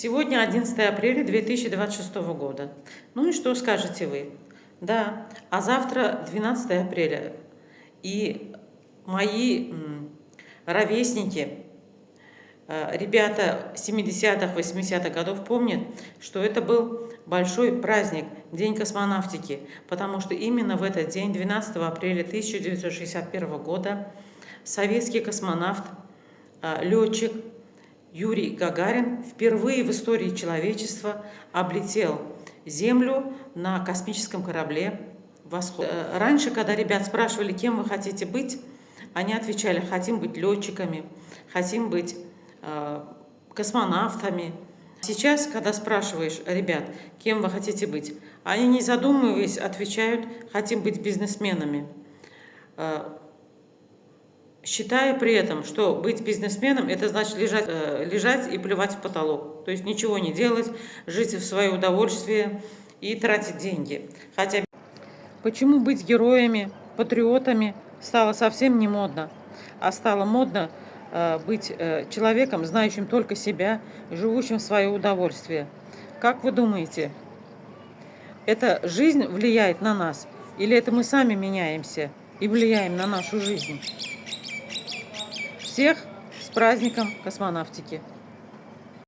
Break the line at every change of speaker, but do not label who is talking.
Сегодня 11 апреля 2026 года. Ну и что скажете вы? Да, а завтра 12 апреля. И мои ровесники, ребята 70-х, 80-х годов помнят, что это был большой праздник, День космонавтики, потому что именно в этот день, 12 апреля 1961 года, советский космонавт, летчик Юрий Гагарин впервые в истории человечества облетел Землю на космическом корабле «Восход». Раньше, когда ребят спрашивали, кем вы хотите быть, они отвечали: хотим быть летчиками, хотим быть космонавтами. Сейчас, когда спрашиваешь ребят, кем вы хотите быть, они, не задумываясь, отвечают: хотим быть бизнесменами, считая при этом, что быть бизнесменом — это значит лежать и плевать в потолок, то есть ничего не делать, жить в свое удовольствие и тратить деньги. Хотя почему быть героями, патриотами стало совсем не модно, а стало модно быть человеком, знающим только себя, живущим в свое удовольствие? Как вы думаете, эта жизнь влияет на нас, или это мы сами меняемся и влияем на нашу жизнь? Всех с праздником космонавтики!